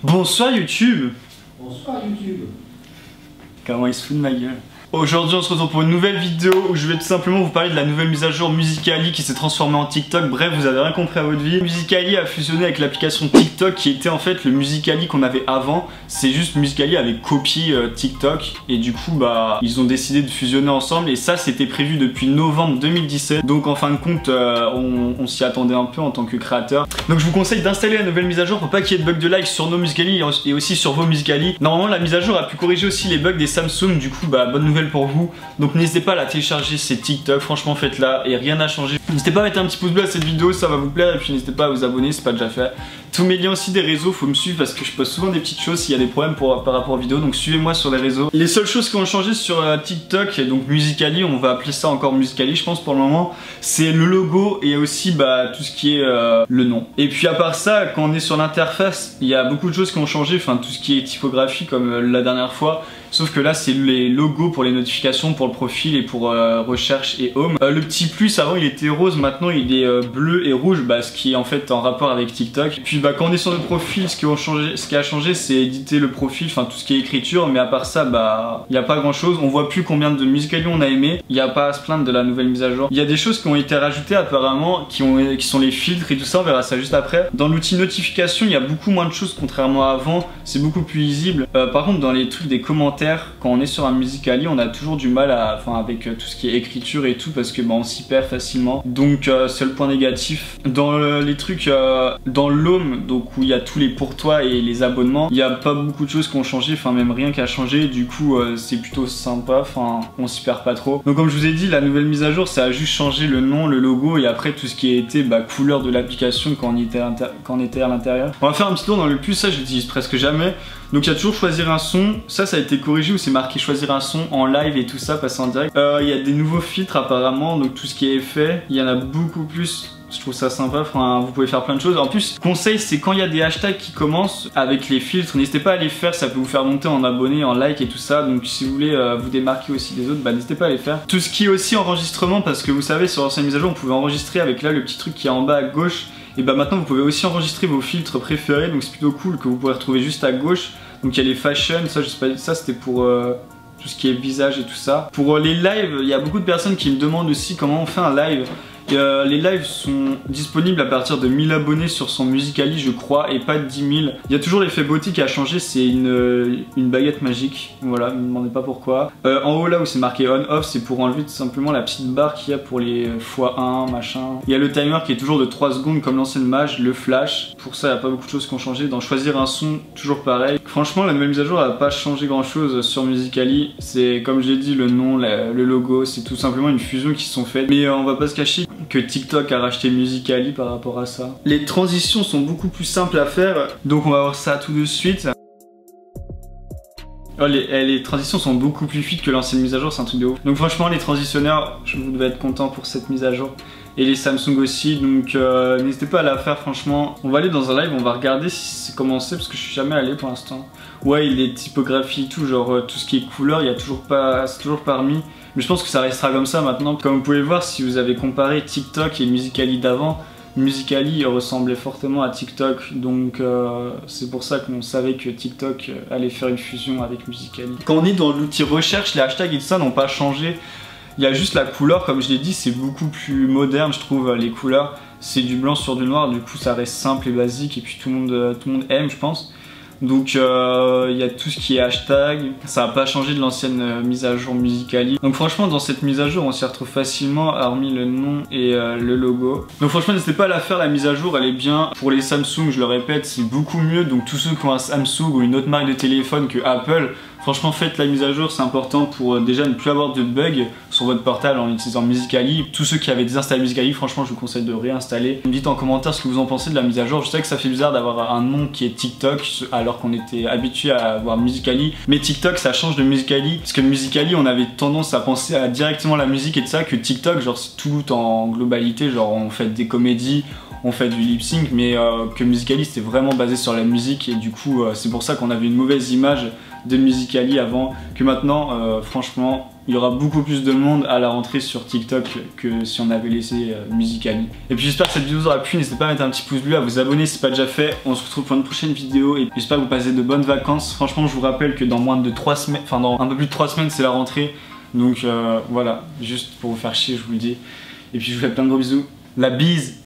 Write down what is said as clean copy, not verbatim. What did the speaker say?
Bonsoir YouTube. Bonsoir YouTube. Comment il se fout de ma gueule. Aujourd'hui on se retrouve pour une nouvelle vidéo où je vais tout simplement vous parler de la nouvelle mise à jour Musical.ly qui s'est transformée en TikTok. Bref, vous avez rien compris à votre vie. Musical.ly a fusionné avec l'application TikTok qui était en fait le Musical.ly qu'on avait avant. C'est juste Musical.ly avait copié TikTok et du coup bah ils ont décidé de fusionner ensemble et ça c'était prévu depuis novembre 2017. Donc en fin de compte on s'y attendait un peu en tant que créateur. Donc je vous conseille d'installer la nouvelle mise à jour pour pas qu'il y ait de bugs de like sur nos Musical.ly et aussi sur vos Musical.ly. Normalement la mise à jour a pu corriger aussi les bugs des Samsung, du coup bah bonne nouvelle pour vous. Donc n'hésitez pas à la télécharger, c'est TikTok, franchement faites-la et rien n'a changé. N'hésitez pas à mettre un petit pouce bleu à cette vidéo, ça va vous plaire, et puis n'hésitez pas à vous abonner, c'est pas déjà fait. Tous mes liens aussi des réseaux, faut me suivre parce que je poste souvent des petites choses s'il y a des problèmes par rapport aux vidéos, donc suivez-moi sur les réseaux. Les seules choses qui ont changé sur TikTok, et donc Musical.ly, on va appeler ça encore Musical.ly je pense pour le moment, c'est le logo et aussi bah, tout ce qui est le nom. Et puis à part ça, quand on est sur l'interface, il y a beaucoup de choses qui ont changé, enfin tout ce qui est typographie comme la dernière fois. Sauf que là c'est les logos pour les notifications, pour le profil et pour recherche et home. Le petit plus avant il était rose, maintenant il est bleu et rouge, bah, ce qui est en fait en rapport avec TikTok. Et puis bah, quand on est sur notre profil, ce qui a changé c'est éditer le profil, enfin tout ce qui est écriture, mais à part ça bah il n'y a pas grand chose. On voit plus combien de Musical.ly on a aimé, il n'y a pas à se plaindre de la nouvelle mise à jour. Il y a des choses qui ont été rajoutées apparemment, qui sont les filtres et tout ça, on verra ça juste après. Dans l'outil notification il y a beaucoup moins de choses contrairement à avant, c'est beaucoup plus lisible. Par contre dans les trucs des commentaires, quand on est sur un Musical.ly on a toujours du mal à, avec tout ce qui est écriture et tout parce que bah, on s'y perd facilement, donc c'est le point négatif. Dans les trucs dans l'home, donc où il y a tous les pour toi et les abonnements, il n'y a pas beaucoup de choses qui ont changé, enfin même rien qui a changé, du coup c'est plutôt sympa, enfin on s'y perd pas trop. Donc comme je vous ai dit, la nouvelle mise à jour ça a juste changé le nom, le logo et après tout ce qui a été bah, couleur de l'application quand on était à l'intérieur. On va faire un petit tour dans le plus, ça je l'utilise presque jamais. Donc il y a toujours choisir un son, ça a été corrigé où c'est marqué choisir un son en live et tout ça, passer en direct. Il y a des nouveaux filtres apparemment, donc tout ce qui est effet, il y en a beaucoup plus. Je trouve ça sympa, enfin, vous pouvez faire plein de choses. En plus, conseil, c'est quand il y a des hashtags qui commencent avec les filtres, n'hésitez pas à les faire, ça peut vous faire monter en abonnés, en like et tout ça. Donc si vous voulez vous démarquer aussi des autres, bah n'hésitez pas à les faire. Tout ce qui est aussi enregistrement, parce que vous savez sur l'ancienne mise à jour, on pouvait enregistrer avec là le petit truc qui est en bas à gauche. Et bah maintenant vous pouvez aussi enregistrer vos filtres préférés, donc c'est plutôt cool que vous pourrez retrouver juste à gauche. Donc il y a les fashion, ça je sais pas, ça c'était pour tout ce qui est visage et tout ça. Pour les lives, il y a beaucoup de personnes qui me demandent aussi comment on fait un live. Les lives sont disponibles à partir de 1000 abonnés sur son Musical.ly je crois et pas de 10 000. Il y a toujours l'effet beauty qui a changé, c'est une baguette magique, voilà, ne me demandez pas pourquoi. En haut là où c'est marqué on off, c'est pour enlever tout simplement la petite barre qu'il y a pour les x1 machin. Il y a le timer qui est toujours de 3 secondes comme l'ancienne mage, le flash, pour ça il n'y a pas beaucoup de choses qui ont changé. Dans choisir un son, toujours pareil. Franchement la nouvelle mise à jour elle n'a pas changé grand chose sur Musical.ly, c'est comme je l'ai dit, le nom, le logo, c'est tout simplement une fusion qui se sont faites. Mais on va pas se cacher que TikTok a racheté Musical.ly par rapport à ça. Les transitions sont beaucoup plus simples à faire, donc on va voir ça tout de suite. Oh, les transitions sont beaucoup plus fluides que l'ancienne mise à jour, c'est un truc de ouf. Donc franchement les transitionneurs, vous devez être content pour cette mise à jour. Et les Samsung aussi, donc n'hésitez pas à la faire franchement. On va aller dans un live, on va regarder si c'est commencé parce que je suis jamais allé pour l'instant. Ouais, les typographies et tout, genre tout ce qui est couleur, il y a toujours pas, c'est toujours pas remis. Mais je pense que ça restera comme ça maintenant. Comme vous pouvez voir, si vous avez comparé TikTok et Musical.ly d'avant, Musical.ly ressemblait fortement à TikTok, donc c'est pour ça qu'on savait que TikTok allait faire une fusion avec Musical.ly. Quand on est dans l'outil recherche, les hashtags et tout ça n'ont pas changé. Il y a juste la couleur, comme je l'ai dit, c'est beaucoup plus moderne, je trouve, les couleurs. C'est du blanc sur du noir, du coup ça reste simple et basique, et puis tout le monde aime, je pense. Donc il y a tout ce qui est hashtag, ça n'a pas changé de l'ancienne mise à jour Musical.ly. Donc franchement dans cette mise à jour on s'y retrouve facilement, hormis le nom et le logo. Donc franchement n'hésitez pas à la faire, la mise à jour elle est bien. Pour les Samsung je le répète c'est beaucoup mieux, donc tous ceux qui ont un Samsung ou une autre marque de téléphone que Apple, franchement faites la mise à jour, c'est important pour déjà ne plus avoir de bugs sur votre portable en utilisant Musical.ly. Tous ceux qui avaient désinstallé Musical.ly, franchement je vous conseille de réinstaller. Dites en commentaire ce que vous en pensez de la mise à jour. Je sais que ça fait bizarre d'avoir un nom qui est TikTok alors qu'on était habitué à avoir Musical.ly, mais TikTok ça change de Musical.ly parce que Musical.ly on avait tendance à penser à directement la musique et de ça, que TikTok genre c'est tout en globalité, genre on fait des comédies, on fait du lip sync, mais que Musical.ly c'était vraiment basé sur la musique et du coup c'est pour ça qu'on avait une mauvaise image de Musical.ly avant, que maintenant franchement il y aura beaucoup plus de monde à la rentrée sur TikTok que si on avait laissé Musical.ly. Et puis j'espère que cette vidéo vous aura plu, n'hésitez pas à mettre un petit pouce bleu, à vous abonner si c'est pas déjà fait. On se retrouve pour une prochaine vidéo et j'espère que vous passez de bonnes vacances. Franchement, je vous rappelle que dans moins de 3 semaines, enfin dans un peu plus de 3 semaines, c'est la rentrée. Donc voilà, juste pour vous faire chier, je vous le dis. Et puis je vous fais plein de gros bisous. La bise!